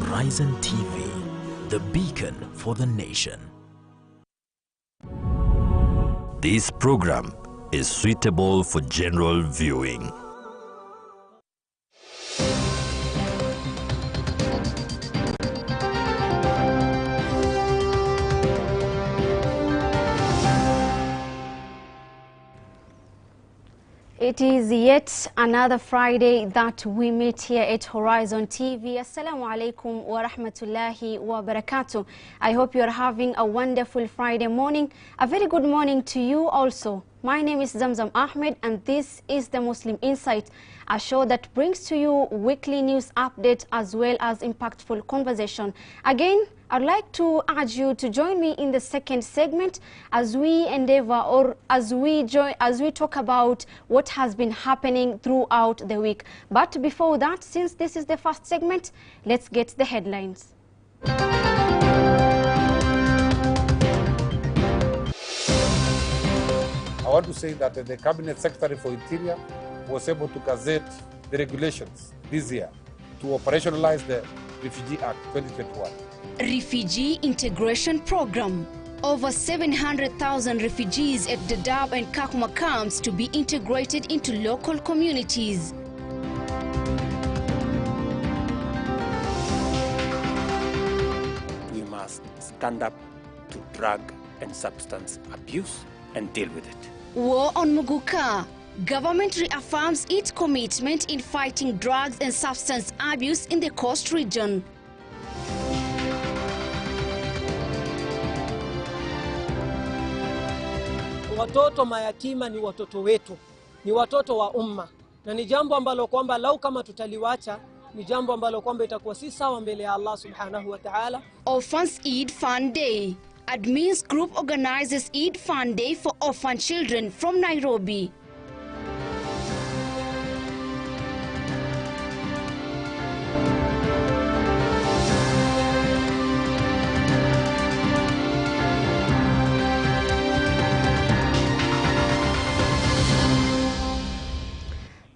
Horizon TV, the beacon for the nation. This program is suitable for general viewing. It is yet another Friday that we meet here at Horizon TV. Assalamu alaikum wa rahmatullahi wa barakatuh. I hope you are having a wonderful Friday morning. A very good morning to you also. My name is Zamzam Ahmed and this is the Muslim Insight, a show that brings to you weekly news updates as well as impactful conversation. Again, I'd like to urge you to join me in the second segment as we endeavor or as we talk about what has been happening throughout the week. But before that, since this is the first segment, let's get the headlines. I want to say that the Cabinet Secretary for Interior was able to gazette the regulations this year to operationalize the Refugee Act 2021. Refugee Integration Program. Over 700,000 refugees at Dadaab and Kakuma camps to be integrated into local communities. We must stand up to drug and substance abuse and deal with it. War on Muguka. Government reaffirms its commitment in fighting drugs and substance abuse in the coast region. Watoto mayatima ni watoto wetu, ni watoto wa umma, na ni jambo ambalo kwamba lau kama tutaliwacha ni jambo ambalo kwamba itakuwa si sawa mbele ya Allah subhanahu wa ta'ala. Orphans Eid Fund Day. Admins Group organizes Eid Fund Day for orphan children from Nairobi.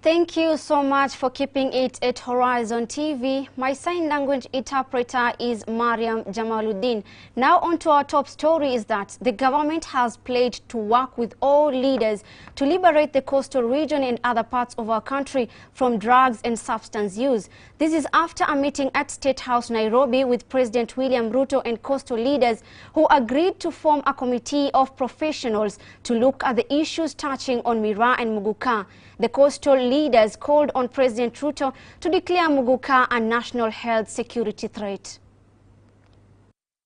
Thank you so much for keeping it at Horizon TV. My sign language interpreter is Mariam Jamaluddin. Now on to our top story is that the government has pledged to work with all leaders to liberate the coastal region and other parts of our country from drugs and substance use. This is after a meeting at State House, Nairobi with President William Ruto and coastal leaders who agreed to form a committee of professionals to look at the issues touching on Mira and Muguka. The coastal leaders called on President Ruto to declare Muguka a national health security threat.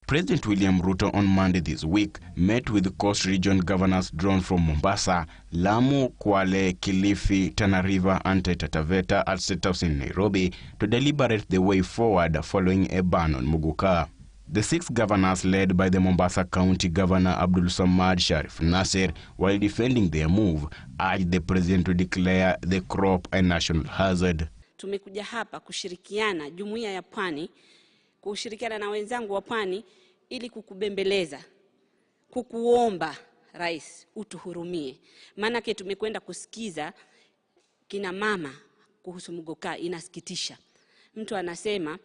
President William Ruto on Monday this week met with the coast region governors drawn from Mombasa, Lamu, Kwale, Kilifi, Tana River and Taita Taveta at State House in Nairobi to deliberate the way forward following a ban on Muguka. The 6 governors, led by the Mombasa County Governor Abdul Samad Sharif Nasser, while defending their move, urged the president to declare the crop a national hazard. Tumekuja hapa kushirikiana jumuiya ya Pwani, kushirikiana na wenzangu wa Pwani ili kukubembeleza, kukuomba Rais utuhurumie. Maana yake tumekwenda kusikiza kina mama kuhusu Muguka, inasikitisha. Mtu anasema,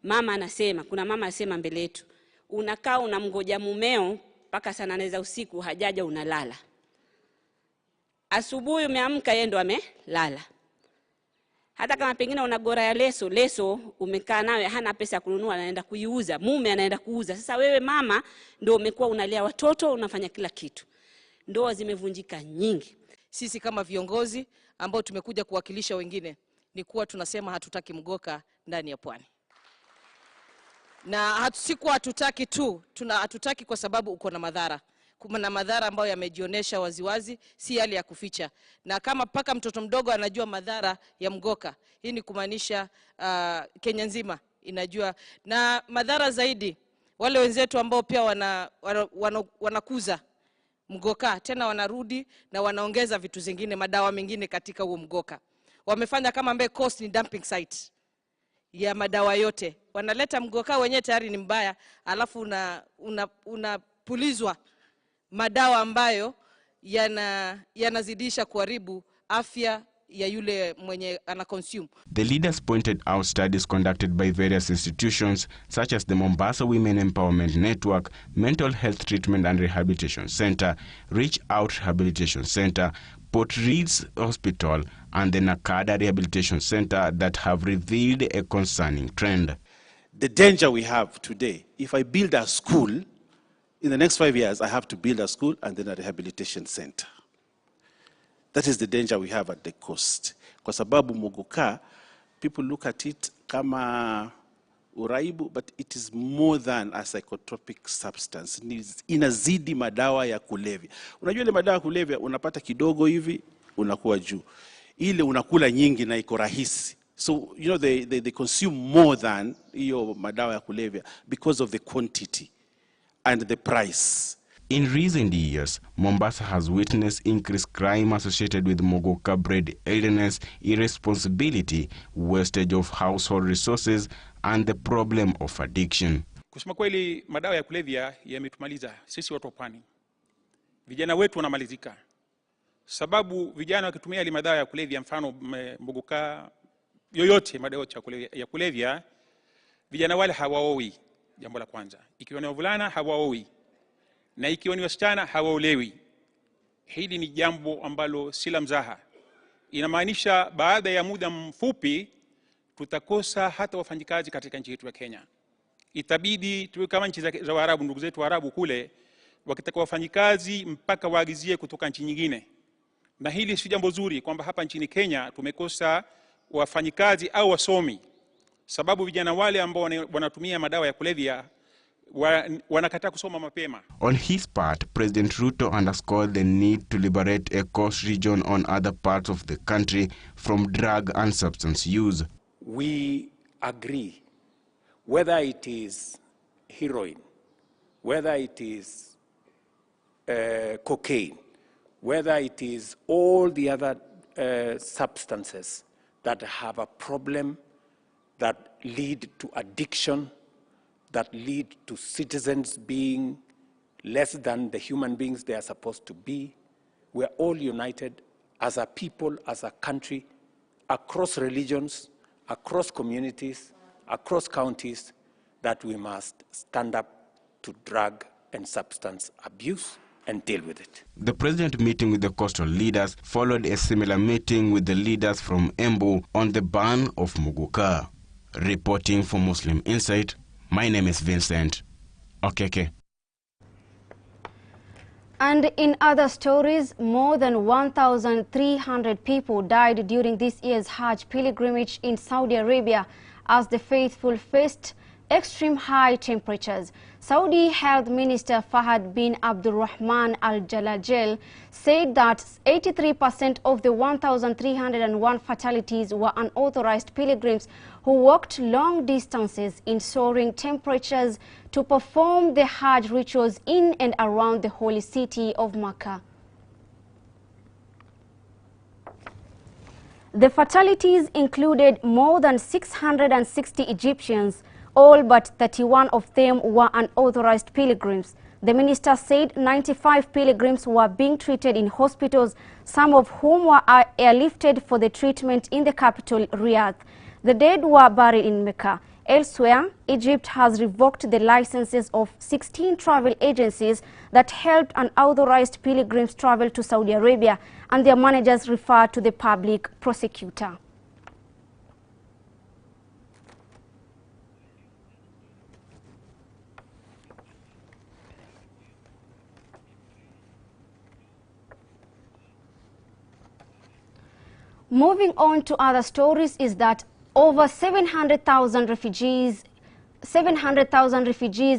mama anasema, kuna mama anasema mbele yetu, unakaa unamngoja mumeo mpaka saa 8 za usiku hajaja unalala. Asubuhi umeamka yeye ndo amelala. Hata kama pengine una gora ya leso umekaa nawe hana pesa ya kununua, anaenda kuiuza, mume anaenda kuuza. Sasa wewe mama ndo umekuwa unalea watoto, unafanya kila kitu. Ndoa zimevunjika nyingi. Sisi kama viongozi ambao tumekuja kuwakilisha wengine ni kuwa tunasema hatutaki Muguka ndani ya Pwani. Na sikuwa hatutaki tu, hatutaki kwa sababu uko na madhara. Kuna madhara ambayo yamejionesha waziwazi, si hali ya kuficha. Na kama paka mtoto mdogo anajua madhara ya Muguka, hii ni kumaanisha Kenya nzima inajua. Na madhara zaidi, wale wenzetu ambao pia wanakuza Muguka, tena wanarudi na wanaongeza vitu zingine, madawa mengine katika huo Muguka. Wamefanya kama ambaye coast ni dumping site ya madawa yote. Wanaleta Muguka wenyewe tayari ni mbaya, alafu unapulizwa madawa ambayo yanazidisha kuharibu afya ya yule mwenye ana consume. The leaders pointed out studies conducted by various institutions such as the Mombasa Women Empowerment Network, Mental Health Treatment and Rehabilitation Center, Reach Out Rehabilitation Center, Port Reed's Hospital, and the Nakada Rehabilitation Center that have revealed a concerning trend. The danger we have today, if I build a school, in the next 5 years, I have to build a school and then a rehabilitation center. That is the danger we have at the coast. Kwa sababu Mogoka, people look at it kama uraibu, but it is more than a psychotropic substance. Inazidi madawa ya kulevya. Unajua ile madawa ya kulevya, unapata kidogo hivi, unakuwa juu. Ile unakula nyingi na iko rahisi. So, you know, they consume more than hiyo madawa ya kulevya because of the quantity and the price. In recent years, Mombasa has witnessed increased crime associated with Mogoka-bred illness, irresponsibility, wastage of household resources, and the problem of addiction. Kusema kweli, madawa ya kulevya yametumaliza sisi watu wa pwani. Vijana wetu wanamalizika. Sababu vijana wakitumia ile madawa ya kulevya, mfano Mogoka yoyote, madawa ya kulevya, vijana wale hawaoi, jambo la kwanza. Ikiwa ni wavulana hawaoi, na ikiwa ni wasichana hawaolewi. Hili ni jambo ambalo si la mzaha. Inamaanisha baada ya muda mfupi tutakosa hata wafanyikazi katika nchi yetu ya Kenya. Itabidi tuwe kama nchi za Waarabu, ndugu zetu Waarabu kule, wakitaka wafanyikazi mpaka waagizie kutoka nchi nyingine. Na hili si jambo zuri kwamba hapa nchini Kenya tumekosa wafanyikazi au wasomi. Sababu vijana wale ambao wanatumia madawa ya kulevya wanakataa kusoma mapema. On his part, President Ruto underscored the need to liberate a coast region on other parts of the country from drug and substance use. We agree, whether it is heroin, whether it is cocaine, whether it is all the other substances that have a problem that lead to addiction, that lead to citizens being less than the human beings they are supposed to be. We're all united as a people, as a country, across religions, across communities, across counties, that we must stand up to drug and substance abuse and deal with it. The president meeting with the coastal leaders followed a similar meeting with the leaders from Embu on the ban of Mogoka. Reporting for Muslim Insight, my name is Vincent Okeke. And in other stories, more than 1,300 people died during this year's Hajj pilgrimage in Saudi Arabia as the faithful faced extreme high temperatures. Saudi Health Minister Fahad bin Abdulrahman Al-Jalajel said that 83% of the 1,301 fatalities were unauthorized pilgrims who walked long distances in soaring temperatures to perform the Hajj rituals in and around the holy city of Makkah. The fatalities included more than 660 Egyptians. All but 31 of them were unauthorized pilgrims. The minister said 95 pilgrims were being treated in hospitals, some of whom were airlifted for the treatment in the capital, Riyadh. The dead were buried in Mecca. Elsewhere, Egypt has revoked the licenses of 16 travel agencies that helped unauthorized pilgrims travel to Saudi Arabia, and their managers refer to the public prosecutor. Moving on to other stories is that over 700,000 refugees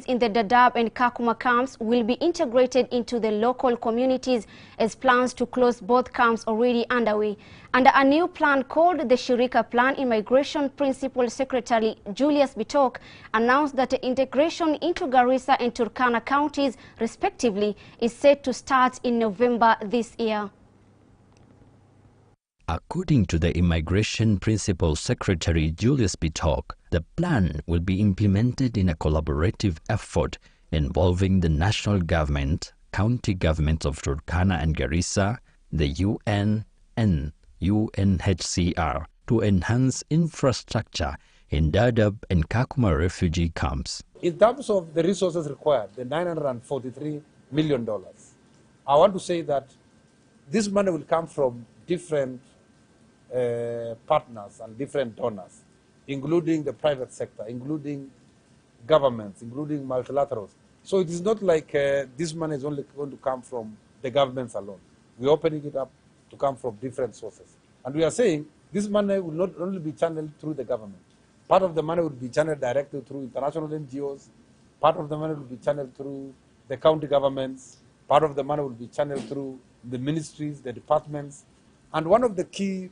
in the Dadaab and Kakuma camps will be integrated into the local communities as plans to close both camps already underway. Under a new plan called the Shirika Plan, Immigration Principal Secretary Julius Bitok announced that the integration into Garissa and Turkana counties respectively is set to start in November this year. According to the Immigration Principal Secretary Julius Bitok, the plan will be implemented in a collaborative effort involving the national government, county governments of Turkana and Garissa, the UN, and UNHCR to enhance infrastructure in Dadaab and Kakuma refugee camps. In terms of the resources required, the $943 million, I want to say that this money will come from different partners and different donors, including the private sector, including governments, including multilaterals. So it is not like this money is only going to come from the governments alone. We're opening it up to come from different sources. And we are saying this money will not only be channeled through the government. Part of the money will be channeled directly through international NGOs. Part of the money will be channeled through the county governments. Part of the money will be channeled through the ministries, the departments. And one of the key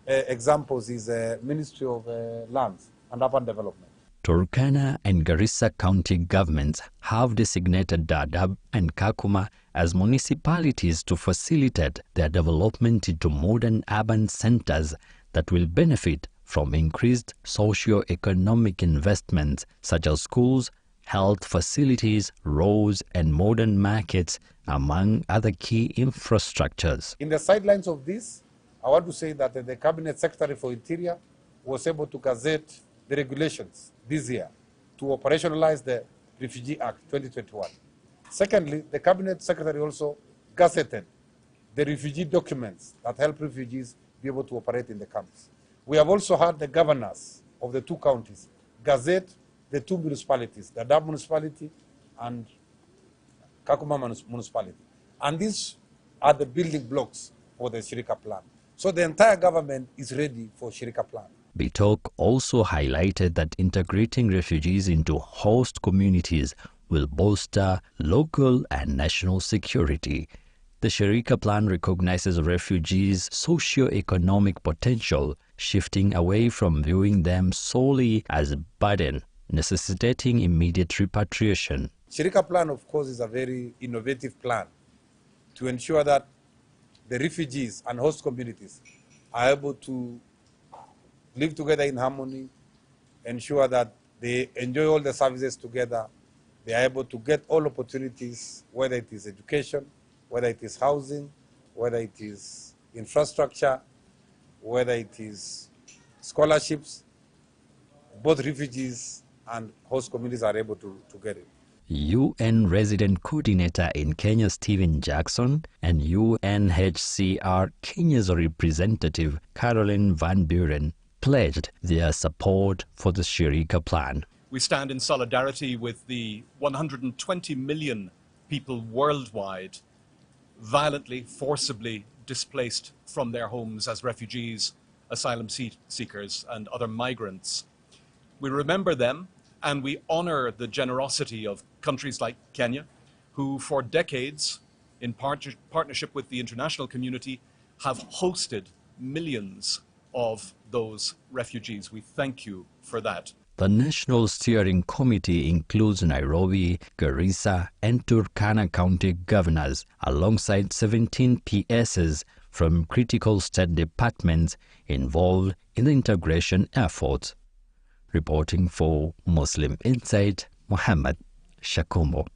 examples is the Ministry of Lands and Urban Development. Turkana and Garissa county governments have designated Dadaab and Kakuma as municipalities to facilitate their development into modern urban centers that will benefit from increased socio-economic investments such as schools, health facilities, roads, and modern markets, among other key infrastructures. In the sidelines of this, I want to say that the Cabinet Secretary for Interior was able to gazette the regulations this year to operationalize the Refugee Act 2021. Secondly, the Cabinet Secretary also gazetted the refugee documents that help refugees be able to operate in the camps. We have also had the governors of the two counties gazette the two municipalities, the Dadaab municipality and Kakuma municipality. And these are the building blocks for the Shirika plan. So the entire government is ready for Shirika plan. Bitok also highlighted that integrating refugees into host communities will bolster local and national security. The Shirika plan recognizes refugees' socio-economic potential, shifting away from viewing them solely as a burden, necessitating immediate repatriation. Shirika plan, of course, is a very innovative plan to ensure that the refugees and host communities are able to live together in harmony, ensure that they enjoy all the services together, they are able to get all opportunities, whether it is education, whether it is housing, whether it is infrastructure, whether it is scholarships. Both refugees and host communities are able to get it. UN Resident Coordinator in Kenya, Stephen Jackson, and UNHCR Kenya's representative, Caroline Van Buren, pledged their support for the Shirika plan. We stand in solidarity with the 120 million people worldwide violently, forcibly displaced from their homes as refugees, asylum seekers, and other migrants. We remember them and we honor the generosity of countries like Kenya, who for decades, in partnership with the international community, have hosted millions of those refugees. We thank you for that. The National Steering Committee includes Nairobi, Garissa, and Turkana County governors, alongside 17 PSs from critical state departments involved in the integration efforts. Reporting for Muslim Insight, Muhammad Shakumbo.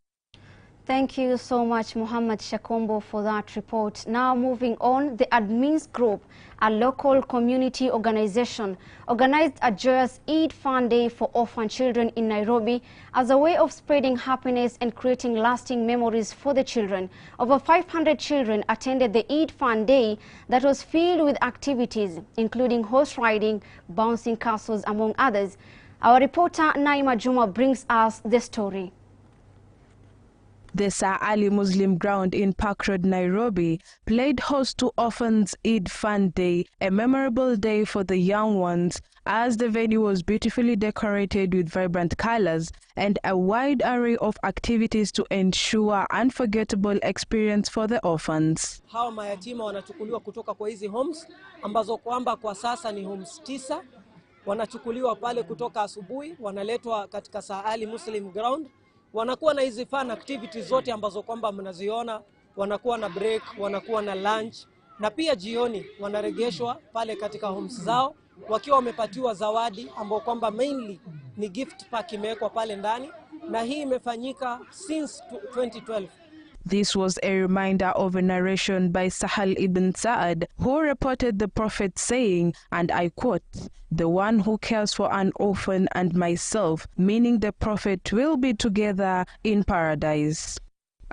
Thank you so much, Muhammad Shakumbo, for that report. Now moving on, the Admins Group, a local community organization, organized a joyous Eid Fun Day for orphan children in Nairobi as a way of spreading happiness and creating lasting memories for the children. Over 500 children attended the Eid Fun Day that was filled with activities, including horse riding, bouncing castles, among others. Our reporter Naima Juma brings us the story. The Sir Ali Muslim Ground in Park Road, Nairobi, played host to Orphans Eid Fun Day, a memorable day for the young ones, as the venue was beautifully decorated with vibrant colors and a wide array of activities to ensure unforgettable experience for the orphans. Hawa mayatima wanachukuliwa kutoka kwa hizi homes ambazo kwamba kwa sasa ni homes 9. Wanachukuliwa pale kutoka asubuhi, wanaletwa katika Sir Ali Muslim Ground. Wanakuwa na hizi fun activities zote ambazo kwamba mnaziona, wanakuwa na break, wanakuwa na lunch, na pia jioni wanaregeshwa pale katika homes zao wakiwa wamepatiwa zawadi ambao kwamba mainly ni gift pack imewekwa pale ndani, na hii imefanyika since 2012. This was a reminder of a narration by Sahal ibn Sa'ad, who reported the Prophet saying, and I quote, "The one who cares for an orphan and myself," meaning the Prophet, "will be together in paradise."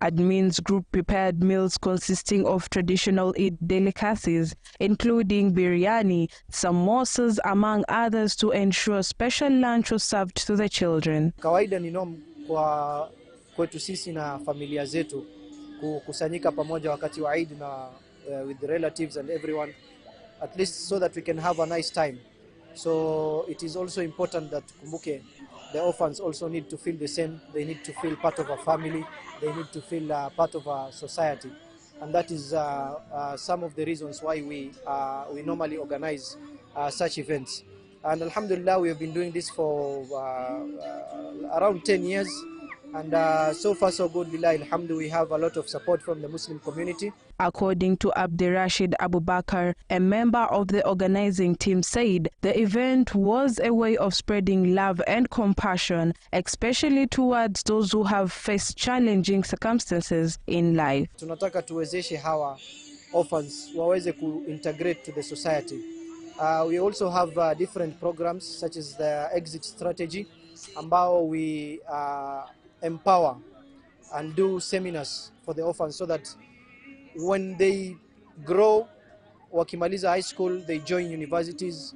Admin's group prepared meals consisting of traditional Eid delicacies, including biryani, samosas, among others, to ensure special lunch was served to the children. Kawaida ni norm kwa kwetu sisi na familia zetu kukusanyika pamoja wakati wa Eid na with the relatives and everyone, at least so that we can have a nice time. So it is also important that kumbuke the orphans also need to feel the same. They need to feel part of a family. They need to feel part of a society. And that is some of the reasons why we normally organize such events. And alhamdulillah, we have been doing this for around 10 years. And so far so good, billah, alhamdulillah, we have a lot of support from the Muslim community. According to Abdirashid Abu Bakr, a member of the organizing team, said the event was a way of spreading love and compassion, especially towards those who have faced challenging circumstances in life. Tunataka tuwezeshe hawa orphans waweze ku-integrate to the society. We also have different programs such as the exit strategy, ambao we empower and do seminars for the orphans so that when they grow, wakimaliza high school, they join universities.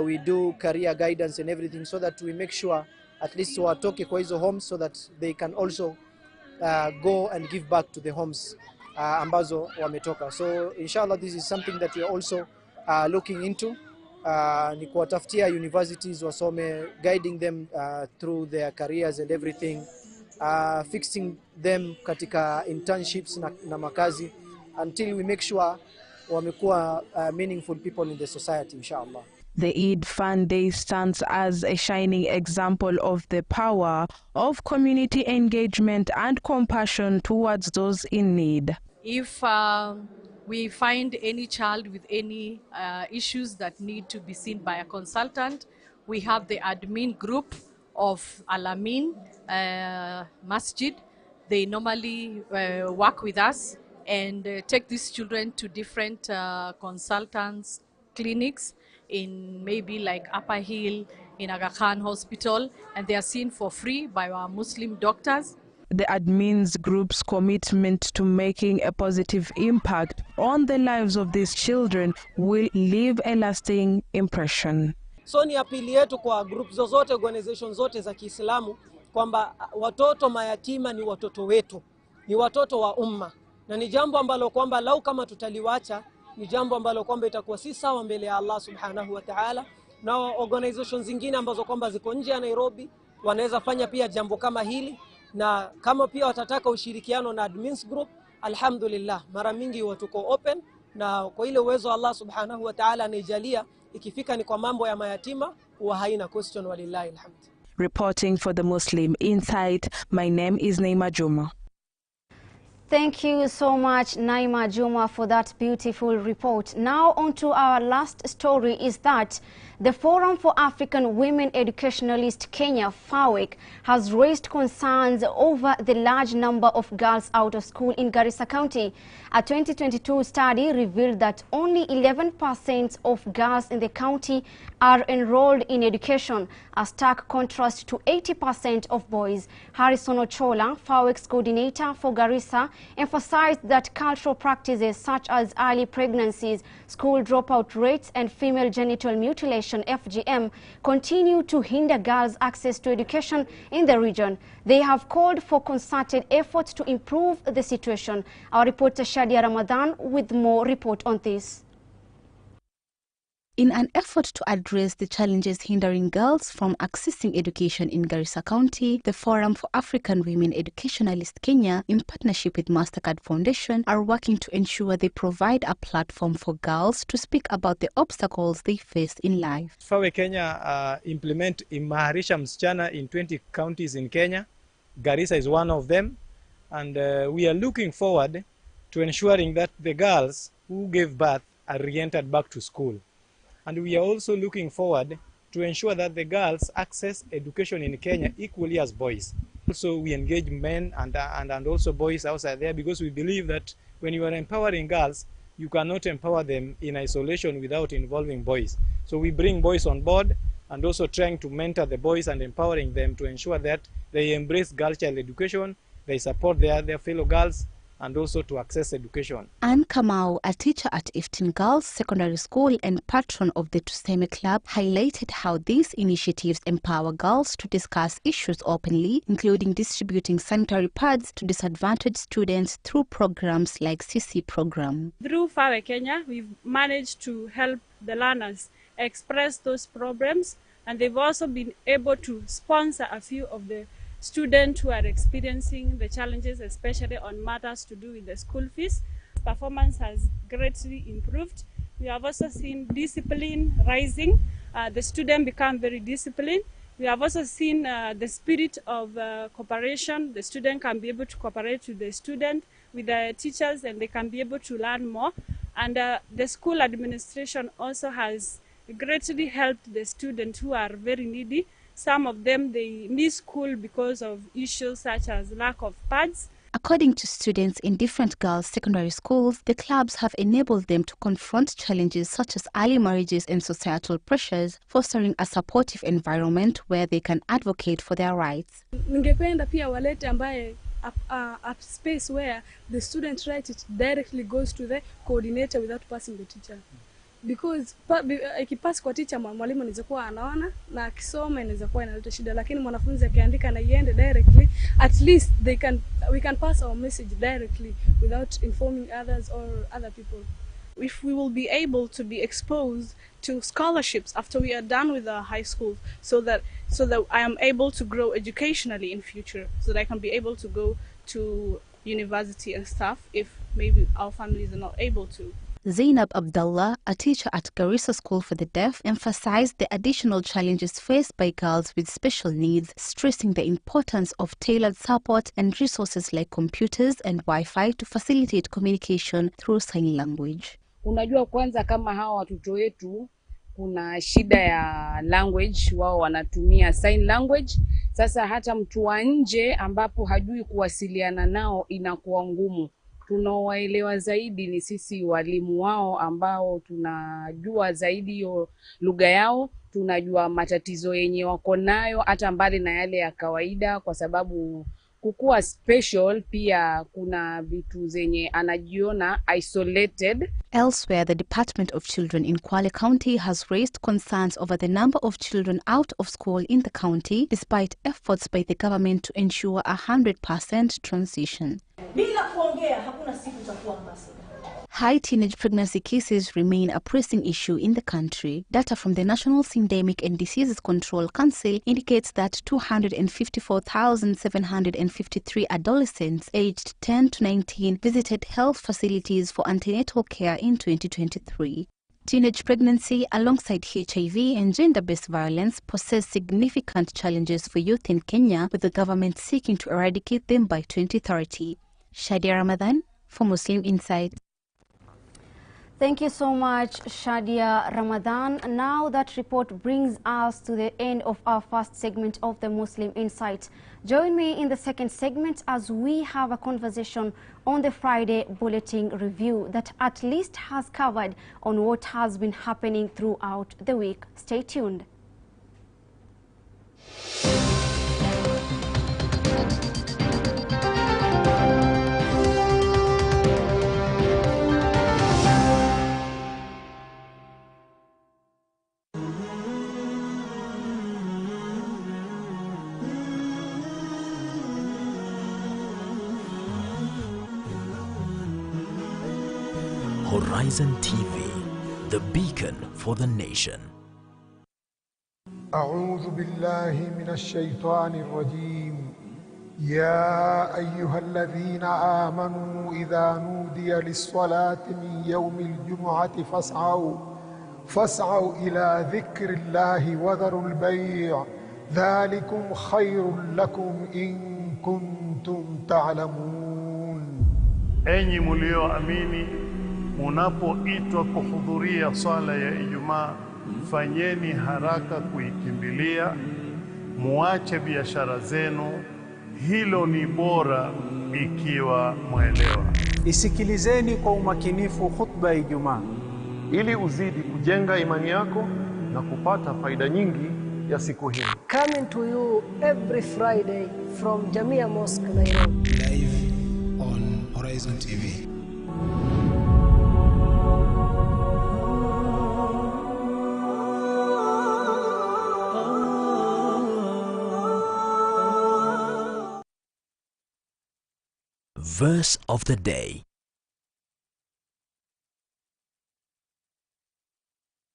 We do career guidance and everything so that we make sure at least watoke kwa hizo homes so that they can also go and give back to the homes ambazo wametoka. So inshallah, this is something that we are also looking into. Ni kuwatafutia universities wasome, guiding them through their careers and everything, fixing them katika internships na makazi until we make sure wamekuwa meaningful people in the society, inshallah. The Eid Fun Day stands as a shining example of the power of community engagement and compassion towards those in need. If we find any child with any issues that need to be seen by a consultant, we have the admin group of Al-Amin Masjid. They normally work with us and take these children to different consultants, clinics in maybe like Upper Hill, in Aga Khan Hospital, and they are seen for free by our Muslim doctors. The admins group's commitment to making a positive impact on the lives of these children will leave a lasting impression. So ni apili yetu kwa group zozote, organization zote za Kiislamu kwamba watoto mayatima ni watoto wetu, ni watoto wa umma, na ni jambo ambalo kwamba lau kama tutaliwacha ni jambo ambalo kwamba itakuwa si sawa mbele ya Allah subhanahu wa ta'ala. Na organizations zingine ambazo kwamba ziko nje ya Nairobi wanaweza fanya pia jambo kama hili, na kama pia watataka ushirikiano na admins group, alhamdulillah, mara mingi watuko open, na kwa ile uwezo Allah subhanahu wa ta'ala anijalia, ikifika ni kwa mambo ya mayatima huwa haina question, walillahi alhamd. Reporting for the Muslim Insight, my name is Naima Juma. Thank you so much, Naima Juma, for that beautiful report. Now on to our last story is that the Forum for African Women Educationalists Kenya, FAWEC, has raised concerns over the large number of girls out of school in Garissa County. A 2022 study revealed that only 11% of girls in the county are enrolled in education, a stark contrast to 80% of boys. Harrison Ochola, FAWEC's coordinator for Garissa, emphasized that cultural practices such as early pregnancies, school dropout rates, and female genital mutilation (FGM) continue to hinder girls' access to education in the region. They have called for concerted efforts to improve the situation. Our reporter Shadia Ramadan with more report on this. In an effort to address the challenges hindering girls from accessing education in Garissa County, the Forum for African Women Educationalists Kenya, in partnership with Mastercard Foundation, are working to ensure they provide a platform for girls to speak about the obstacles they face in life. FAWEC Kenya implement Imarisha Msichana in 20 counties in Kenya. Garissa is one of them, and we are looking forward to ensuring that the girls who gave birth are re-entered back to school. And we are also looking forward to ensure that the girls access education in Kenya equally as boys. Also, we engage men and also boys outside there, because we believe that when you are empowering girls, you cannot empower them in isolation without involving boys. So we bring boys on board, and also trying to mentor the boys and empowering them to ensure that they embrace girl child education, they support their fellow girls, and also to access education. Anne Kamau, a teacher at Iftin Girls Secondary School and patron of the Tuseme Club, highlighted how these initiatives empower girls to discuss issues openly, including distributing sanitary pads to disadvantaged students through programs like CC program. Through HorizonTV Kenya, we've managed to help the learners express those problems, and they've also been able to sponsor a few of the students who are experiencing the challenges, especially on matters to do with the school fees. Performance has greatly improved. We have also seen discipline rising. The students become very disciplined. We have also seen the spirit of cooperation. The student can be able to cooperate with the student, with the teachers, and they can be able to learn more. And the school administration also has greatly helped the students who are very needy. Some of them, they miss school because of issues such as lack of pads. According to students in different girls' secondary schools, the clubs have enabled them to confront challenges such as early marriages and societal pressures, fostering a supportive environment where they can advocate for their rights. Ningependa pia walete ambaye a space where the student right directly goes to the coordinator without passing the teacher. Because ikipasi kwa teacher, mwalimu anaweza kuwa anaona na akisoma inaweza kuwa inaleta shida, lakini mwanafunzi akiandika na iende directly, at least we can pass our message directly without informing others or other people. If we will be able to be exposed to scholarships after we are done with our high school, so that I am able to grow educationally in future, so that I can be able to go to university and stuff if maybe our families are not able to. Zainab Abdullah, a teacher at Garissa School for the Deaf, emphasized the additional challenges faced by girls with special needs, stressing the importance of tailored support and resources like computers and Wi-Fi to facilitate communication through sign language. Unajua kwanza kama hawa watoto wetu kuna shida ya language, wao wanatumia sign language. Sasa hata mtu wa nje ambapo hajui kuwasiliana nao inakuwa ngumu. Tunaowaelewa zaidi ni sisi walimu wao ambao tunajua zaidi hiyo lugha yao, tunajua matatizo yenye wako nayo hata mbali na yale ya kawaida, kwa sababu kukua special pia kuna vitu zenye anajiona isolated. Elsewhere, the Department of Children in Kwale County has raised concerns over the number of children out of school in the county, despite efforts by the government to ensure 100% transition. High teenage pregnancy cases remain a pressing issue in the country. Data from the National Syndemic and Diseases Control Council indicates that 254,753 adolescents aged 10 to 19 visited health facilities for antenatal care in 2023. Teenage pregnancy, alongside HIV and gender-based violence, poses significant challenges for youth in Kenya, with the government seeking to eradicate them by 2030. Shadia Ramadan for Muslim Insight. Thank you so much, Shadia Ramadan. Now that report brings us to the end of our first segment of the Muslim Insight. Join me in the second segment as we have a conversation on the Friday Bulletin Review that at least has covered on what has been happening throughout the week. Stay tuned. Horizon TV, the beacon for the nation. أعوذ بالله من الشيطان الرجيم. يا أيها الذين آمنوا إذا نودي للصلاة من يوم الجمعة فاسعوا إلى ذكر الله وذروا البيع ذلكم خير لكم إن كنتم تعلمون. Enyi mlioamini, munapoitwa kuhudhuria swala ya Ijumaa, fanyeni haraka kuikimbilia, muache biashara zenu, hilo ni bora ikiwa mwelewa. Isikilizeni kwa umakinifu khutba ya Ijumaa ili uzidi kujenga imani yako na kupata faida nyingi ya siku hii. Coming to you every Friday from Jamia Mosque, Nairobi. Live on Horizon TV. Verse of the day.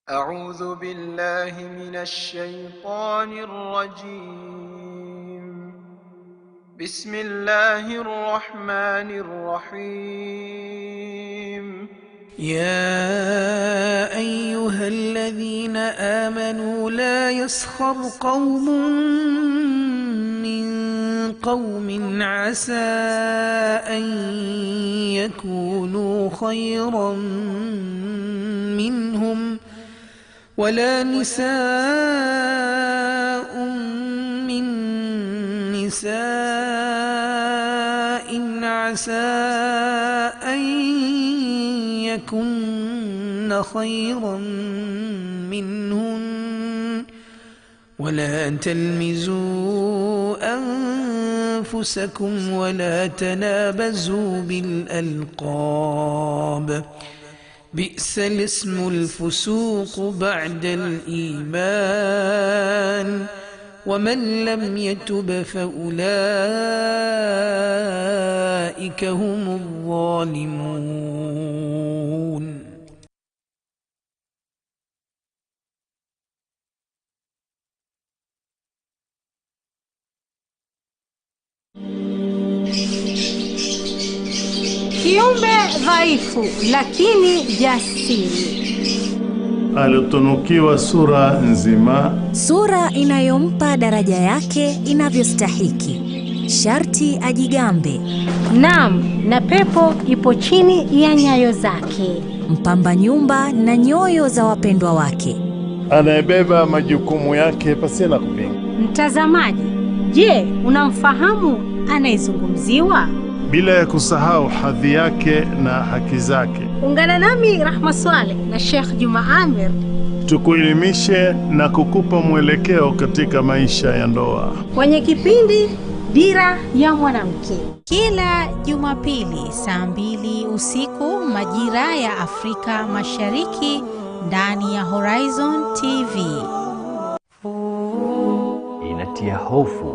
أعوذ بالله من الشيطان الرجيم. بسم الله الرحمن الرحيم. يا أيها الذين آمنوا لا يسخر قوم من قوم عسى أن يكونوا خيرا منهم ولا نساء من نساء عسى أن يكن خيرا منهن ولا تلمزوا أنفسكم ولا تنابزوا بالألقاب بئس الاسم الفسوق بعد الإيمان ومن لم يتب فأولئك هم الظالمون. Kiumbe dhaifu lakini jasiri. Alitunukiwa sura nzima, sura inayompa daraja yake inavyostahiki. Sharti ajigambe. Naam, na pepo ipo chini ya nyayo zake. Mpamba nyumba na nyoyo za wapendwa wake. anayebeba majukumu yake pasina kupinga. Mtazamaji, je, unamfahamu anayezungumziwa? Bila ya kusahau hadhi yake na haki zake. Ungana nami Rahma Swaleh na Sheikh Juma Amir tukuelimishe na kukupa mwelekeo katika maisha ya ndoa kwenye kipindi Dira ya Mwanamke, kila Jumapili saa 2 usiku majira ya Afrika Mashariki ndani ya Horizon TV. Inatia hofu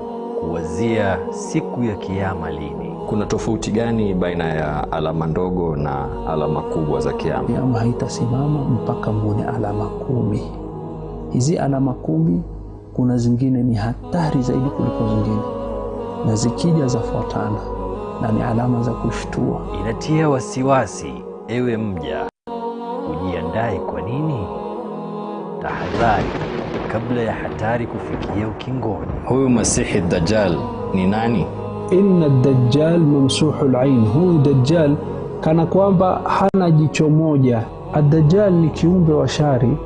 kuwazia siku ya kiyama lini. Kuna tofauti gani baina ya alama ndogo na alama kubwa za kiyama? Kiyama haitasimama mpaka muone alama 10. Hizi alama 10 kuna zingine ni hatari zaidi kuliko zingine, na zikija zafuatana na ni alama za kushtua. Inatia wasiwasi, ewe mja, ujiandae. Kwa nini? Tahadhari kabla ya hatari kufikia ukingoni. Huyu Masihi Dajjal ni nani? Inna Dajjal mamsuhul ain. Huyu Dajjal kana kwamba hana jicho moja. Ad-Dajjal ni kiumbe wa shari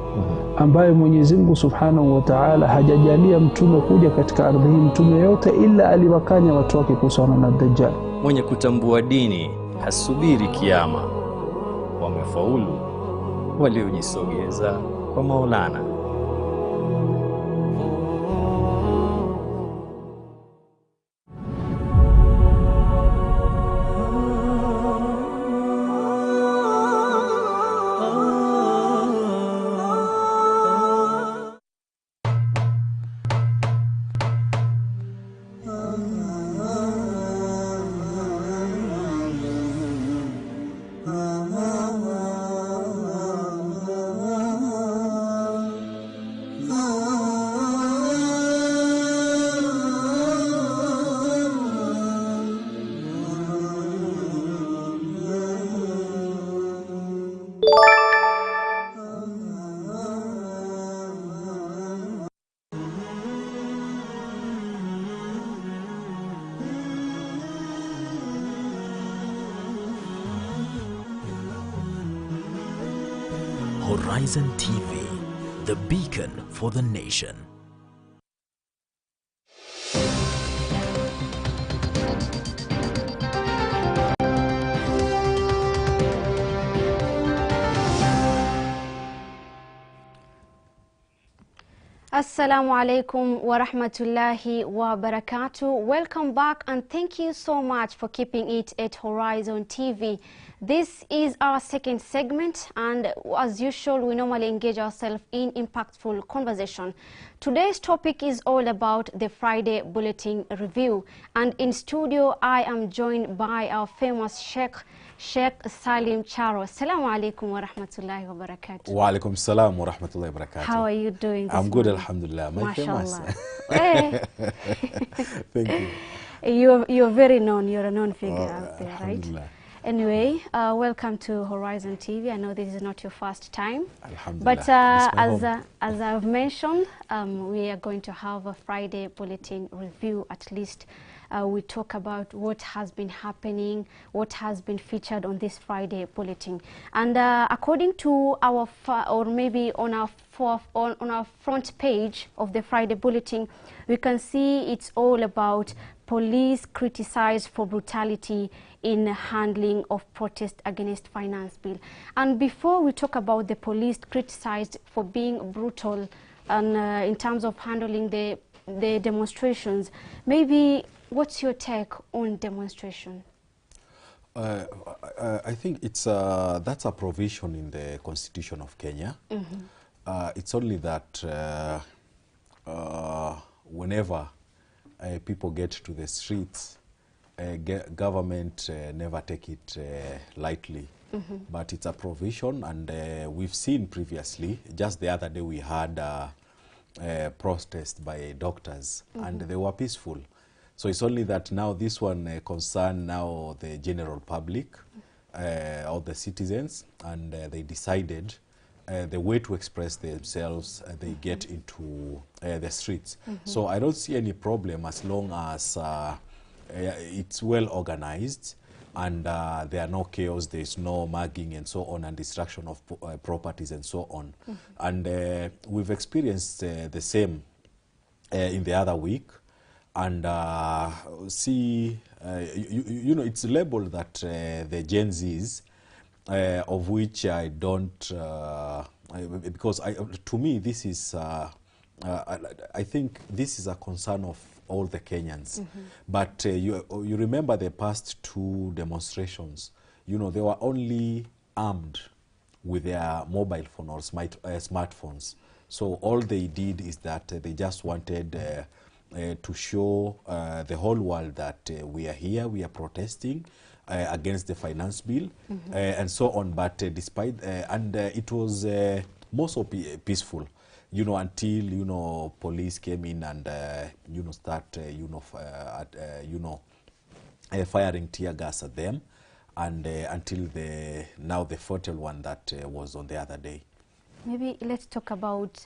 ambaye Mwenyezi Mungu Subhanahu wa Ta'ala hajajalia mtume kuja katika ardhi hii, mtume yote ila aliwakanya watu wake kuhusiana na Dajjal. Mwenye kutambua dini hasubiri kiyama. Wamefaulu waliojisogeza kwa Maulana. Horizon TV, the beacon for the nation. Assalamu alaikum wa rahmatullahi wa barakatuh. Welcome back and thank you so much for keeping it at Horizon TV. This is our second segment, and as usual we normally engage ourselves in impactful conversation. Today's topic is all about the Friday Bulletin Review, and in studio I am joined by our famous Sheikh Salim Charo. Assalamu alaikum wa rahmatullahi wa barakatuh. Wa alaikum salam wa rahmatullahi wa barakatuh. How are you doing this I'm good, morning? alhamdulillah. My Mashallah. famous. Thank you. You're very known. You're a known figure out there, right? Alhamdulillah. Anyway, welcome to Horizon TV. I know this is not your first time, Alhamdulillah. but as I've mentioned, we are going to have a Friday Bulletin Review. At least we talk about what has been happening, what has been featured on this Friday Bulletin. And according to our, or maybe on our front page of the Friday Bulletin, we can see it's all about police criticized for brutality in handling of protest against finance bill. And before we talk about the police criticized for being brutal and in terms of handling the demonstrations, maybe what's your take on demonstration? I think it's that's a provision in the Constitution of Kenya. It's only that whenever people get to the streets, government never take it lightly. But it's a provision, and we've seen previously, just the other day we had a protest by doctors, and they were peaceful. So it's only that now this one concern now the general public or the citizens, and they decided the way to express themselves, they get into the streets. So I don't see any problem as long as it's well organized and there are no chaos, there's no mugging and so on, and destruction of properties and so on. And we've experienced the same in the other week. And see, you know, it's labeled that the Gen Zs, of which I don't, because to me this is, I think this is a concern of all the Kenyans. But you remember the past two demonstrations, you know, they were only armed with their mobile phone or smartphones. So all they did is that they just wanted to show the whole world that we are here, we are protesting against the finance bill and so on. But despite, and it was more so peaceful, you know, until, you know, police came in and, you know, start, firing tear gas at them, and until now the fatal one that was on the other day. Maybe let's talk about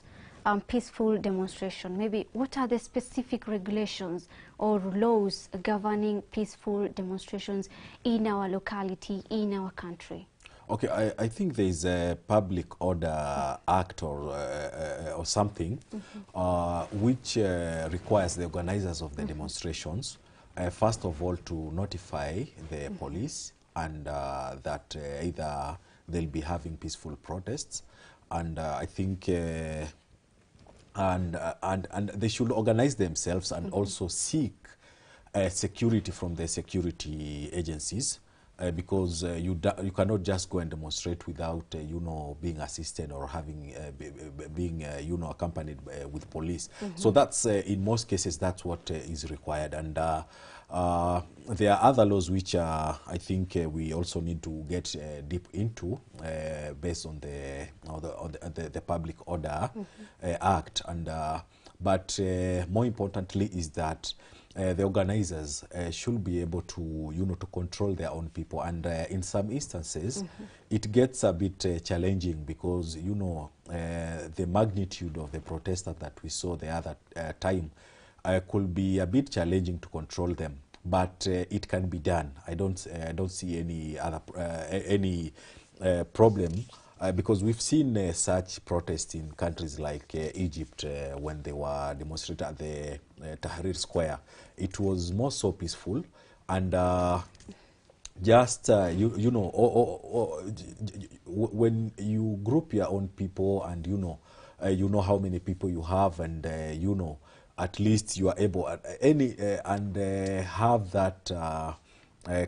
peaceful demonstration. Maybe what are the specific regulations or laws governing peaceful demonstrations in our locality, in our country? Okay, I think there is a Public Order Act or something which requires the organizers of the demonstrations, first of all, to notify the police, and that either they'll be having peaceful protests, and I think and they should organize themselves and also seek security from the security agencies, because you cannot just go and demonstrate without you know, being assisted or having being you know, accompanied with police. So that's in most cases that's what is required. And there are other laws which I think we also need to get deep into based on the Public Order Act. And but more importantly is that the organizers should be able to, you know, to control their own people. And in some instances, it gets a bit challenging, because, you know, the magnitude of the protester that we saw the other time could be a bit challenging to control them. But it can be done. I don't see any other problem. Because we've seen such protests in countries like Egypt when they were demonstrating at the Tahrir Square. It was more so peaceful, and just you know, when you group your own people and, you know, you know how many people you have, and you know, at least you are able and have that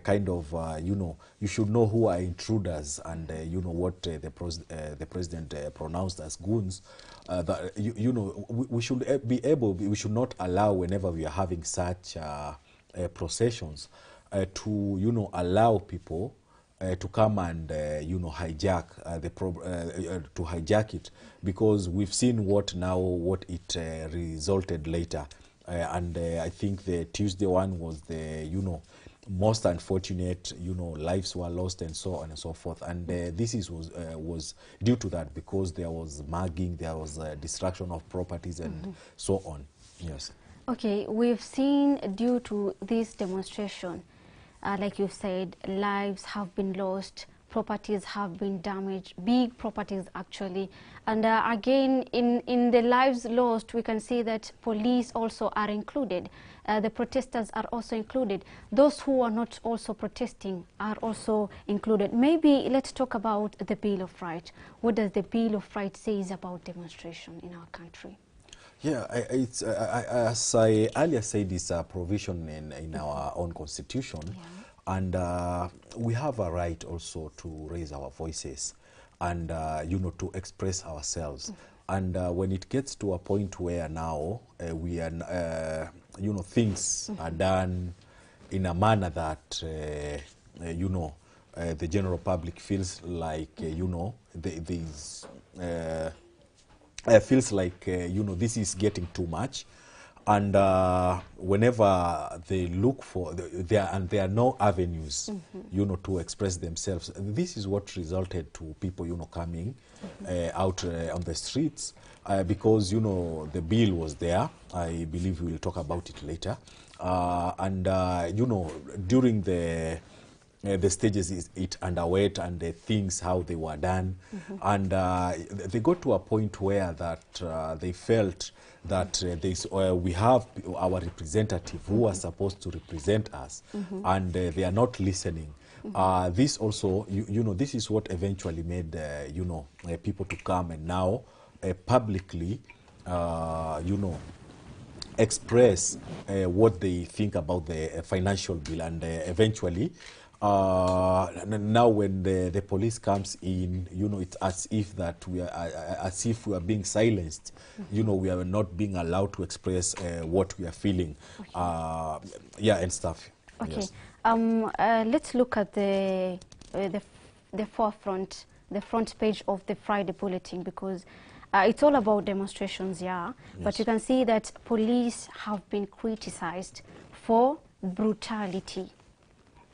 kind of you know, you should know who are intruders, and you know what the president pronounced as goons. That you know, we should be able. We should not allow, whenever we are having such processions, to, you know, allow people to come and you know, hijack to hijack it, because we've seen what it resulted later, and I think the Tuesday one was the, you know, most unfortunate. You know, lives were lost and so on and so forth, and this was due to that, because there was mugging, there was destruction of properties, and so on. Yes. Okay, we've seen due to this demonstration, like you've said, lives have been lost, properties have been damaged, big properties actually. And again, in the lives lost, we can see that police also are included. The protesters are also included. Those who are not also protesting are also included. Maybe let's talk about the Bill of Rights. What does the Bill of Rights say about demonstration in our country? Yeah, it's as I earlier said, it's a provision in our own constitution, and we have a right also to raise our voices, and you know, to express ourselves. And when it gets to a point where now we are, you know, things are done in a manner that you know, the general public feels like you know, these. Feels like you know, this is getting too much, and whenever they look for there are no avenues you know, to express themselves, this is what resulted to people, you know, coming out on the streets, because you know, the bill was there. I believe we will talk about it later, and you know, during the stages it underwent, and the things how they were done, and they got to a point where that they felt that we have our representative who are supposed to represent us, and they are not listening. This also, you know, this is what eventually made you know, people to come and now publicly you know, express what they think about the financial bill, and eventually now when the police comes in, you know, it's as if that we are being silenced. You know, we are not being allowed to express what we are feeling, yeah, and stuff. Okay. Yes. Let's look at the forefront, the front page of the Friday Bulletin, because it's all about demonstrations, yeah. Yes. But you can see that police have been criticized for brutality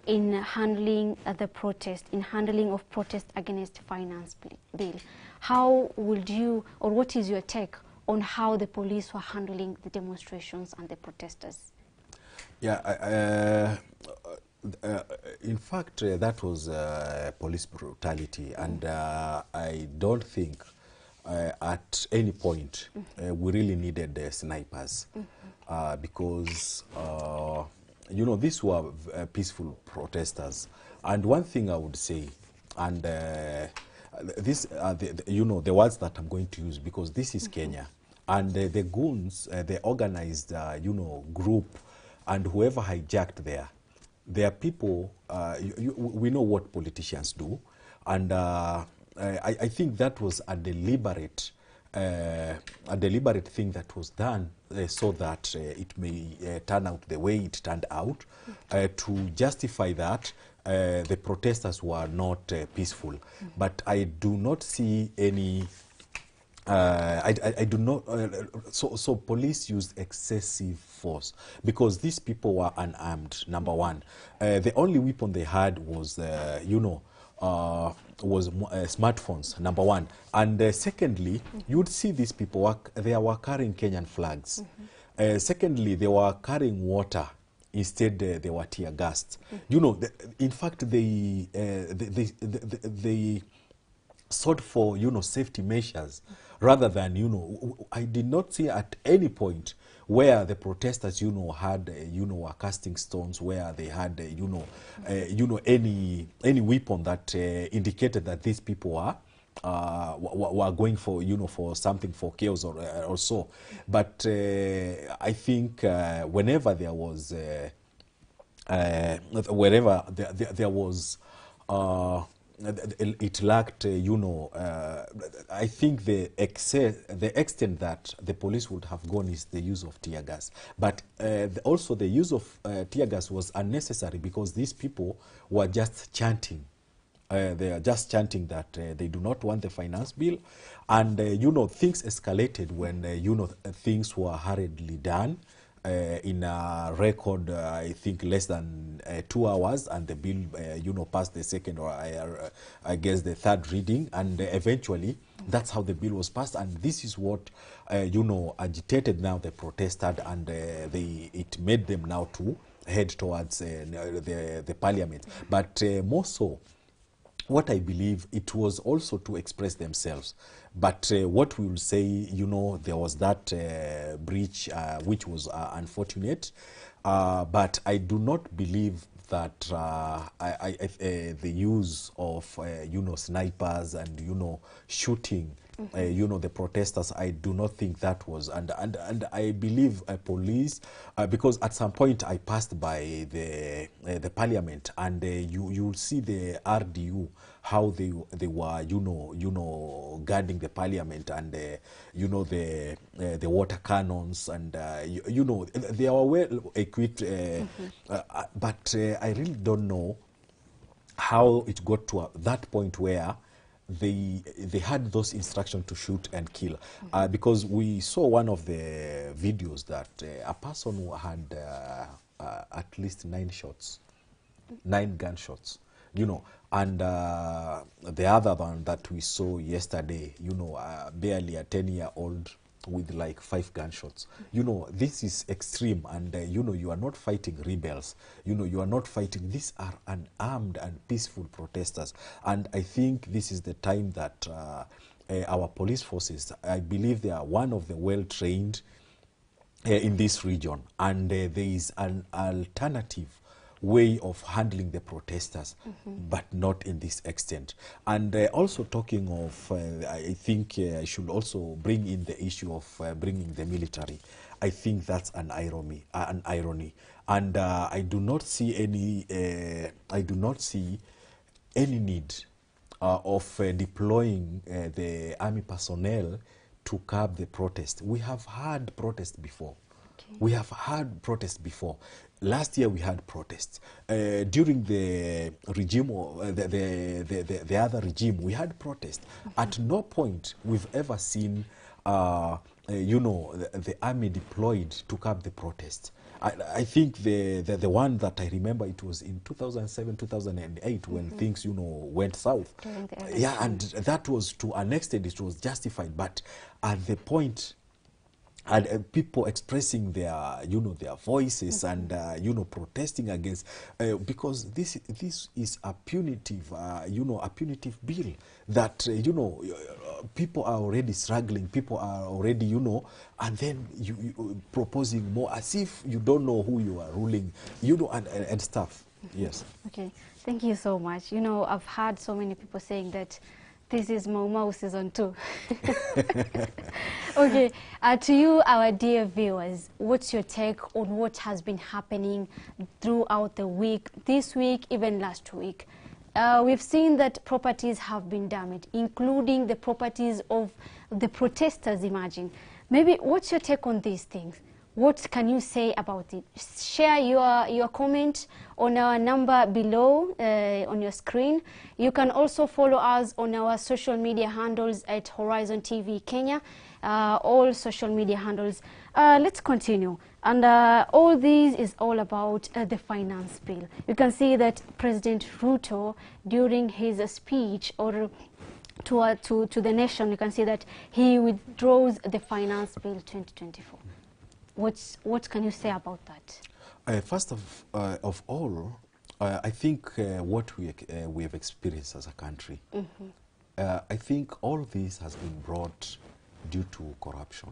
in handling the protest, in handling of protest against finance bill. How would you, or what is your take on how the police were handling the demonstrations and the protesters? Yeah, in fact, that was police brutality, and I don't think at any point we really needed snipers, because you know, these were peaceful protesters. And one thing I would say, and this you know, the words that I'm going to use, because this is Kenya, and the goons, the organized you know, group, and whoever hijacked there are people, we know what politicians do, and I think that was a deliberate thing that was done so that it may turn out the way it turned out, to justify that the protesters were not peaceful. But I do not see any I do not so police used excessive force, because these people were unarmed, number one. The only weapon they had was you know, was smartphones, number one. And secondly, you would see these people they were carrying Kenyan flags. Secondly, they were carrying water. Instead, they were tear gassed. You know, in fact, they sought for, you know, safety measures, rather than, you know, I did not see at any point where the protesters, you know, had, you know, were casting stones, where they had, you know, any weapon that indicated that these people were going for, you know, for something, for chaos or so. But I think whenever there was, wherever there was, it lacked, you know, I think the extent that the police would have gone is the use of tear gas. But also the use of tear gas was unnecessary because these people were just chanting. They are just chanting that they do not want the finance bill. And, you know, things escalated when, you know, things were hurriedly done. In a record, I think less than 2 hours, and the bill, you know, passed the second or I guess the third reading, and eventually that's how the bill was passed. And this is what, you know, agitated now the protesters, and it made them now to head towards the parliament. But more so, what I believe, it was also to express themselves. But what we will say, you know, there was that breach which was unfortunate. But I do not believe that the use of, you know, snipers and, you know, shooting, you know, the protesters, I do not think that was, and I believe police, because at some point I passed by the parliament, and you'll see the RDU, how they were, you know, guarding the parliament, and you know, the water cannons, and you know, they are well equipped, but I really don't know how it got to that point where they had those instructions to shoot and kill, because we saw one of the videos that a person who had at least 9 gunshots, you know, and the other one that we saw yesterday, you know, barely a 10-year-old with like 5 gunshots. You know, this is extreme, and you know, you are not fighting rebels. You know, you are not fighting. These are unarmed and peaceful protesters, and I think this is the time that our police forces, I believe they are one of the well-trained in this region, and there is an alternative way of handling the protesters, but not in this extent. And also talking of, I think I should also bring in the issue of bringing the military. I think that's an irony, and I do not see any need of deploying the army personnel to curb the protest. We have had protests before. We have had protests before. Last year we had protests. During the regime, the other regime, we had protests. At no point we've ever seen, you know, the army deployed to curb the protests. I think the one that I remember, it was in 2007, 2008 when things, you know, went south. Yeah, and that was, to an extent, it was justified. But at the point, and people expressing their, you know, their voices, and you know, protesting against, because this is a punitive, you know, a punitive bill that you know, people are already struggling, people are already, you know, and then you proposing more as if you don't know who you are ruling, you know, and stuff. Yes. Okay, thank you so much. You know, I've heard so many people saying that this is Mau Mau season 2. Okay, to you, our dear viewers, what's your take on what has been happening throughout the week, this week, even last week? We've seen that properties have been damaged, including the properties of the protesters, imagine. Maybe what's your take on these things? What can you say about it? Share your comment on our number below on your screen. You can also follow us on our social media handles at HorizonTV Kenya, all social media handles. Let's continue. And all this is all about the finance bill. You can see that President Ruto, during his speech or to the nation, you can see that he withdraws the finance bill 2024. What can you say about that? First of all, I think what we have experienced as a country, I think all this has been brought due to corruption.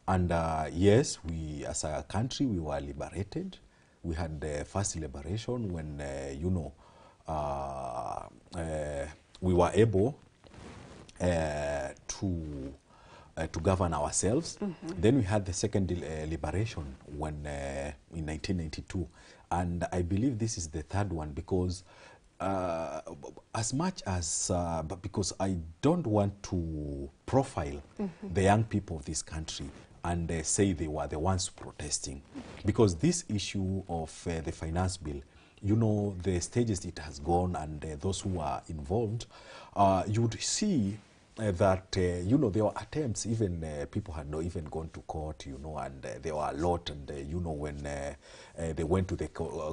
And yes, we as a country, we were liberated. We had the first liberation when, you know, we were able to govern ourselves. Then we had the second liberation when in 1992, and I believe this is the third one because as much as but because I don't want to profile the young people of this country and say they were the ones protesting, because this issue of the finance bill, you know, the stages it has gone and those who are involved, you would see that, you know, there were attempts, even people had not even gone to court, you know, and there were a lot, and, you know, when they went to the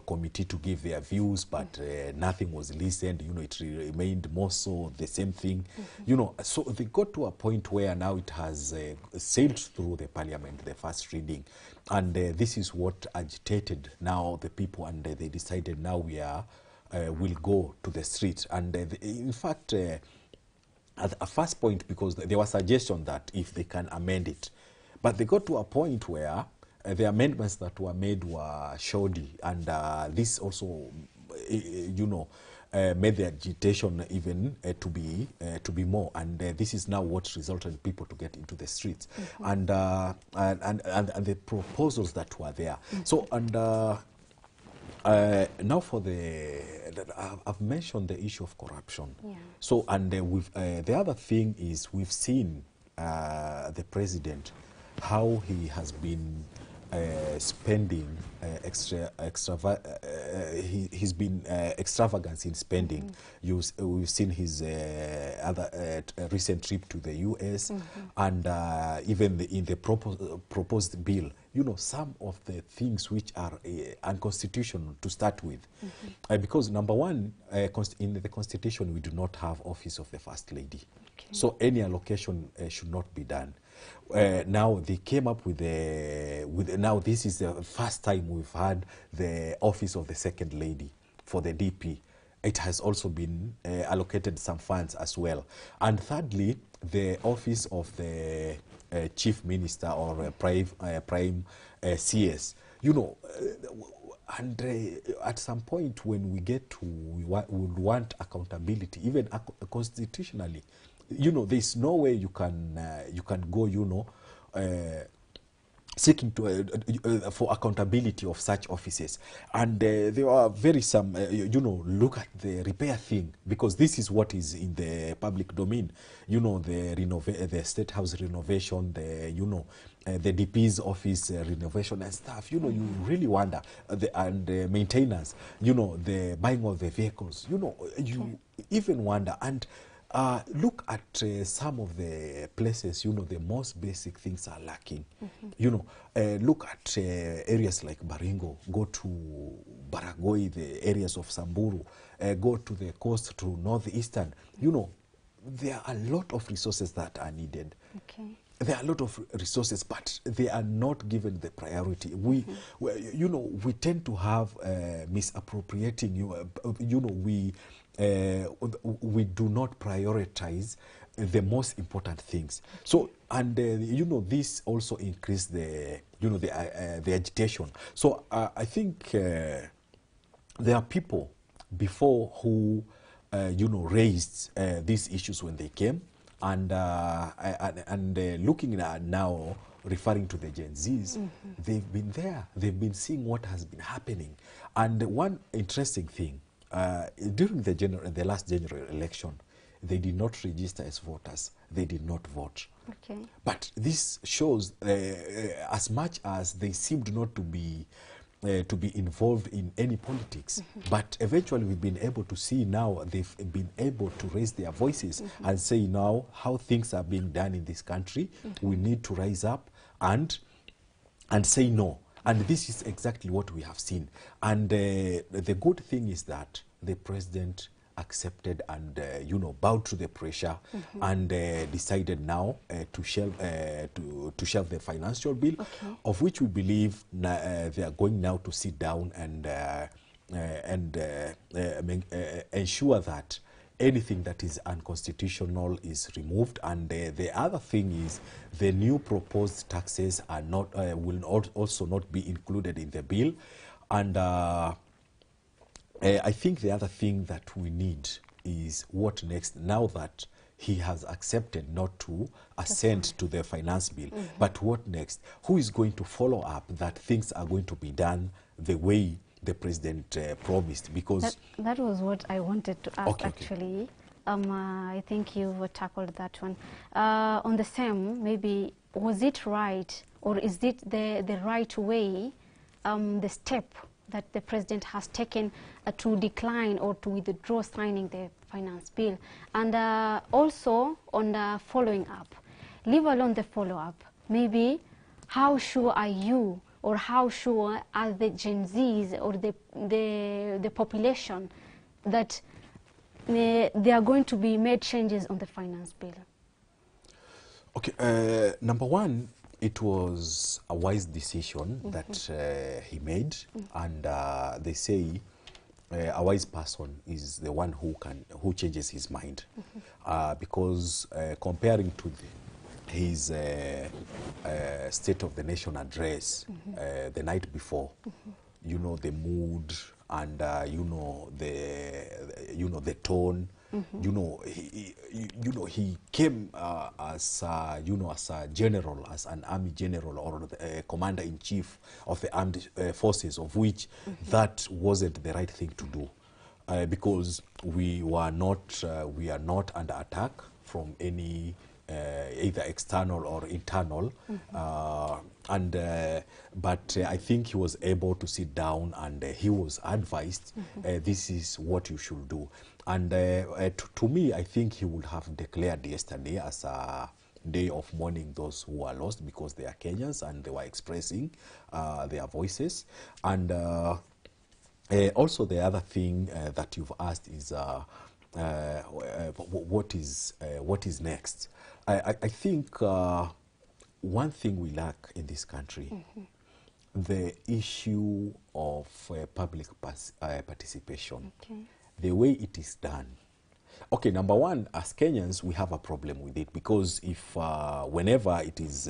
committee to give their views, but nothing was listened, you know, it remained more so the same thing, you know, so they got to a point where now it has sailed through the parliament, the first reading, and this is what agitated now the people, and they decided now we are, will go to the street, and in fact, at a first point, because there was suggestion that if they can amend it, but they got to a point where the amendments that were made were shoddy, and this also, you know, made the agitation even to be more, and this is now what resulted in people to get into the streets, and the proposals that were there. So, and now for I've mentioned the issue of corruption. So, and the other thing is we've seen the president, how he has been spending he's been extravagant in spending. We've seen his other recent trip to the US, and even in the proposed bill, you know, some of the things which are unconstitutional to start with, because number one, in the constitution we do not have office of the first lady, so any allocation should not be done. Now they came up with now this is the first time we've had the office of the second lady for the DP. It has also been allocated some funds as well. And thirdly, the office of the chief minister or prime CS, you know, and at some point when we get to, we would want accountability, even constitutionally. You know, there's no way you can go, you know, seeking to for accountability of such offices, and there are very some you know, look at the repair thing, because this is what is in the public domain, you know, the state house renovation, the, you know, the DP's office renovation and stuff, you know, you really wonder, and maintenance, you know, the buying of the vehicles, you know, you even wonder. And look at some of the places, you know, the most basic things are lacking. You know, look at areas like Baringo, go to Baragoi, the areas of Samburu, go to the coast, to northeastern. You know, there are a lot of resources that are needed. There are a lot of resources, but they are not given the priority. You know, we tend to have misappropriating. You know, we do not prioritize the most important things. So, and you know, this also increased the, you know, the agitation. So I think there are people before who you know, raised these issues when they came, and looking at now, referring to the Gen Zs, they've been there, they've been seeing what has been happening. And one interesting thing, during the last general election, they did not register as voters, they did not vote. But this shows, as much as they seemed not to be involved in any politics, but eventually we've been able to see now they've been able to raise their voices and say now how things are being done in this country. We need to rise up and say no. And this is exactly what we have seen. And the good thing is that the president accepted and you know, bowed to the pressure and decided now to shelve the financial bill, of which we believe they are going now to sit down and ensure that anything that is unconstitutional is removed. And the other thing is the new proposed taxes are not will also not be included in the bill. And I think the other thing that we need is what next, now that he has accepted not to assent to the finance bill. But what next? Who is going to follow up that things are going to be done the way the president promised? Because that was what I wanted to ask, Okay. actually. I think you tackled that one. On the same, maybe, was it right, or is it the right way, the step that the president has taken to decline or to withdraw signing the finance bill? And also on the following up, leave alone the follow-up, maybe how sure are you, or how sure are the Gen Zs or the population that they are going to be made changes on the finance bill? Okay, number one, it was a wise decision that he made, and they say a wise person is the one who changes his mind, because comparing to his State of the Nation address the night before, you know, the mood and you know the tone. You know, he came as as a general, as an army general, or the commander in chief of the armed forces, of which that wasn't the right thing to do, because we are not under attack from any either external or internal, but I think he was able to sit down, and he was advised, this is what you should do. And to me, I think he would have declared yesterday as a day of mourning those who are lost, because they are Kenyans and they were expressing their voices. And also the other thing that you've asked is what is next? I think one thing we lack in this country, the issue of public participation, the way it is done. Okay, number one, as Kenyans, we have a problem with it, because if whenever it is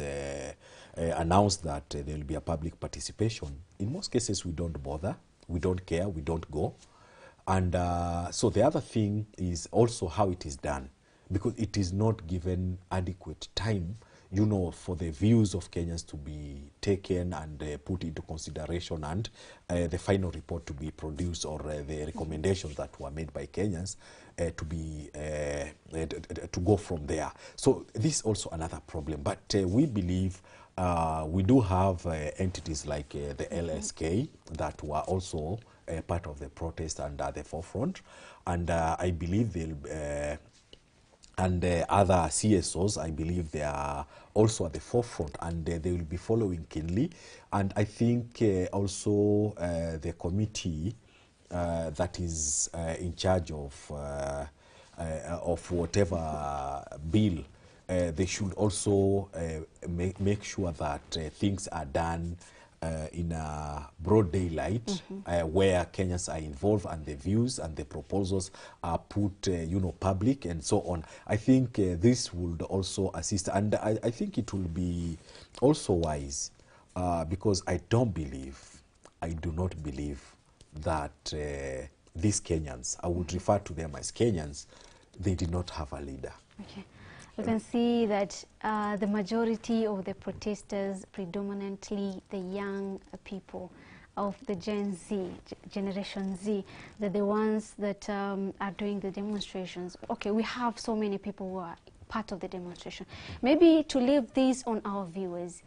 announced that there will be a public participation, in most cases we don't bother, we don't care, we don't go. And so the other thing is also how it is done, because it is not given adequate time, you know, for the views of Kenyans to be taken and put into consideration, and the final report to be produced, or the recommendations that were made by Kenyans to be to go from there. So this is also another problem. But we believe we do have entities like the LSK that were also part of the protest and at the forefront, and I believe they'll and other CSOs, I believe they are also at the forefront, and they will be following keenly. And I think also the committee that is in charge of whatever bill, they should also make sure that things are done in a broad daylight, where Kenyans are involved, and the views and the proposals are put, public and so on. I think this would also assist, and I think it will be also wise, because I do not believe that these Kenyans, I would refer to them as Kenyans, they did not have a leader. Okay. You can see that the majority of the protesters, predominantly the young people of the Gen Z, Generation Z, they're the ones that are doing the demonstrations. Okay, we have so many people who are part of the demonstration. Maybe to leave this on our viewers,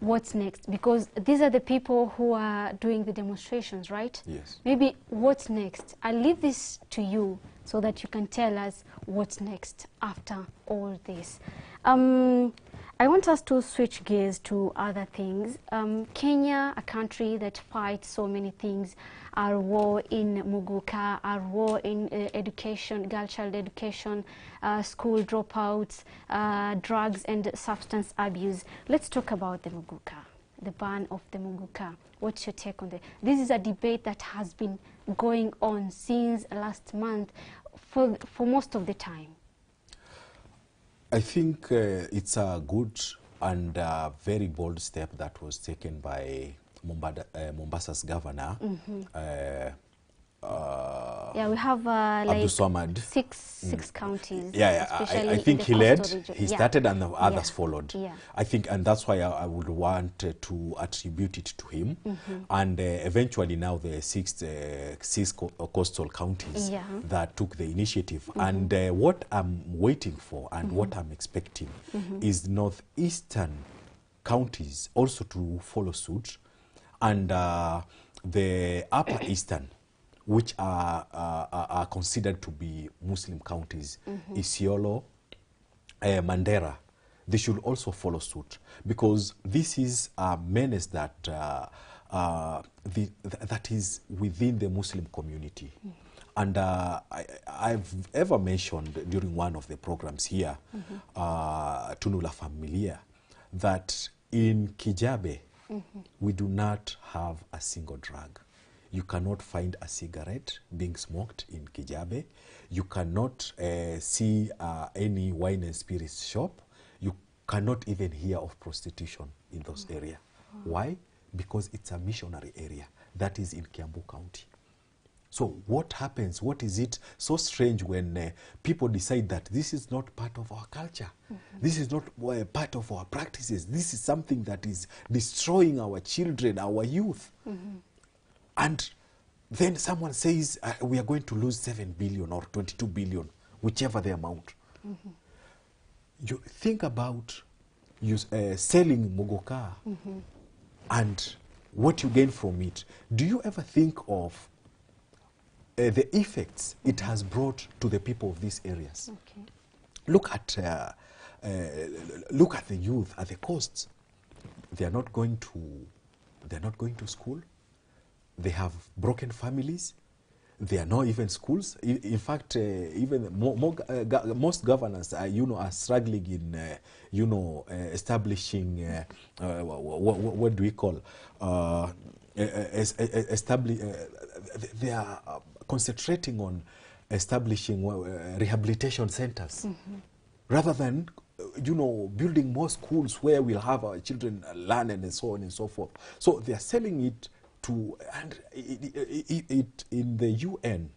what's next? Because these are the people who are doing the demonstrations, right? Yes. Maybe what's next? I'll leave this to you so that you can tell us what's next after all this. I want us to switch gears to other things. Kenya, a country that fights so many things, our war in Muguka, our war in education, girl child education, school dropouts, drugs and substance abuse. Let's talk about the Muguka, the ban of the Muguka. What's your take on this? This is a debate that has been going on since last month for most of the time. I think it's a good and very bold step that was taken by Mombasa's governor, Yeah, we have like six counties. Yeah, I think he led, he started, and the others followed. Yeah. I think, and that's why I would want to attribute it to him. And eventually now the six coastal counties that took the initiative. And what I'm waiting for and what I'm expecting is northeastern counties also to follow suit, and the upper eastern, which are considered to be Muslim counties, Isiolo, Mandera, they should also follow suit, because this is a menace that that is within the Muslim community. And I've ever mentioned during one of the programs here, Tunu La Familia, that in Kijabe, we do not have a single drug. You cannot find a cigarette being smoked in Kijabe. You cannot see any wine and spirits shop. You cannot even hear of prostitution in those areas. Why? Because it's a missionary area that is in Kiambu County. So what happens? What is it so strange when people decide that this is not part of our culture? This is not part of our practices. This is something that is destroying our children, our youth. And then someone says, we are going to lose 7 billion or 22 billion, whichever the amount. You think about selling Mogoka and what you gain from it. Do you ever think of the effects it has brought to the people of these areas? Look at the youth at the coasts. They are not going to school. They have broken families. There are not even schools. In fact, even most governors are, are struggling in, establishing, what do we call, they are concentrating on establishing rehabilitation centers, rather than, building more schools where we'll have our children learn and so on and so forth. So they are selling it to, and in the UN,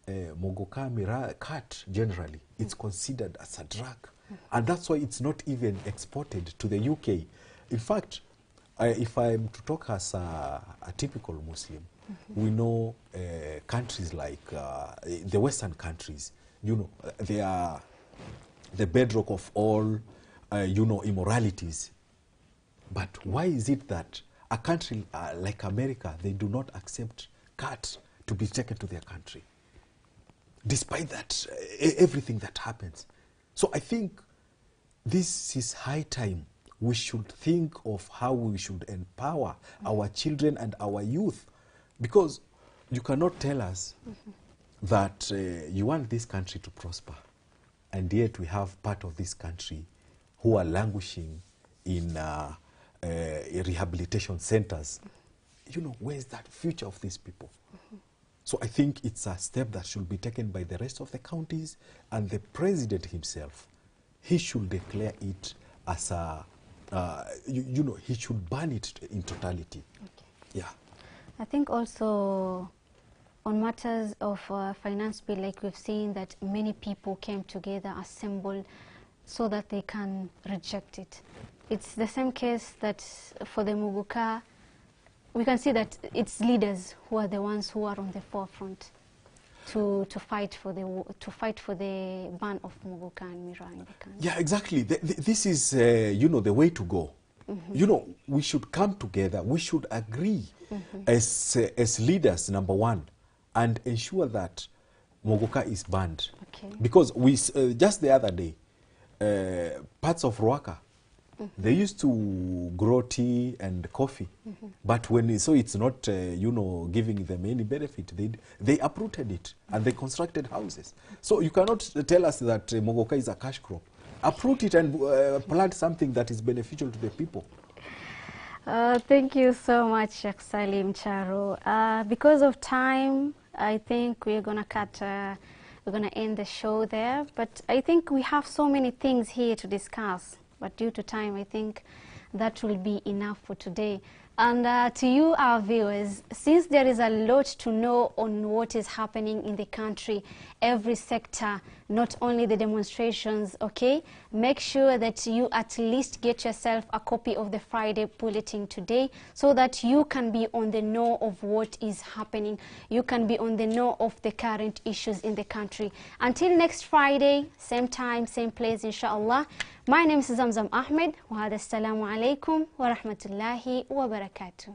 Mogoka cat generally, it's considered as a drug, and that's why it's not even exported to the UK. In fact, if I'm to talk as a typical Muslim, we know countries like the Western countries, they are the bedrock of all, immoralities. But why is it that a country like America, they do not accept cats to be taken to their country, despite that, everything that happens? So I think this is high time we should think of how we should empower our children and our youth, because you cannot tell us that you want this country to prosper, and yet we have part of this country who are languishing in rehabilitation centers. Where is that future of these people? So I think it's a step that should be taken by the rest of the counties, and the president himself, he should declare it as a, he should ban it in totality. Yeah. I think also on matters of finance bill, like we've seen that many people came together, assembled, so that they can reject it. It's the same case that for the Muguka, we can see that it's leaders who are the ones who are on the forefront to fight for the ban of Muguka and Mira in the country. Yeah, exactly. This is the way to go. We should come together. We should agree as leaders, number one, and ensure that Muguka is banned. Because we just the other day, parts of Ruaka, they used to grow tea and coffee, but when they saw it's not, giving them any benefit, they uprooted it and they constructed houses. So you cannot tell us that Mogoka is a cash crop. Uproot it and plant something that is beneficial to the people. Thank you so much, Sheikh Salim Charo. Because of time, I think we're gonna we're gonna end the show there. But I think we have so many things here to discuss. But due to time, I think that will be enough for today. And to you, our viewers, since there is a lot to know on what is happening in the country, every sector, not only the demonstrations, okay, make sure that you at least get yourself a copy of the Friday Bulletin today so that you can be on the know of what is happening. You can be on the know of the current issues in the country. Until next Friday, same time, same place, inshallah. My name is Zamzam Ahmed. Wa hada assalamu alaikum wa rahmatullahi wa barakatuh.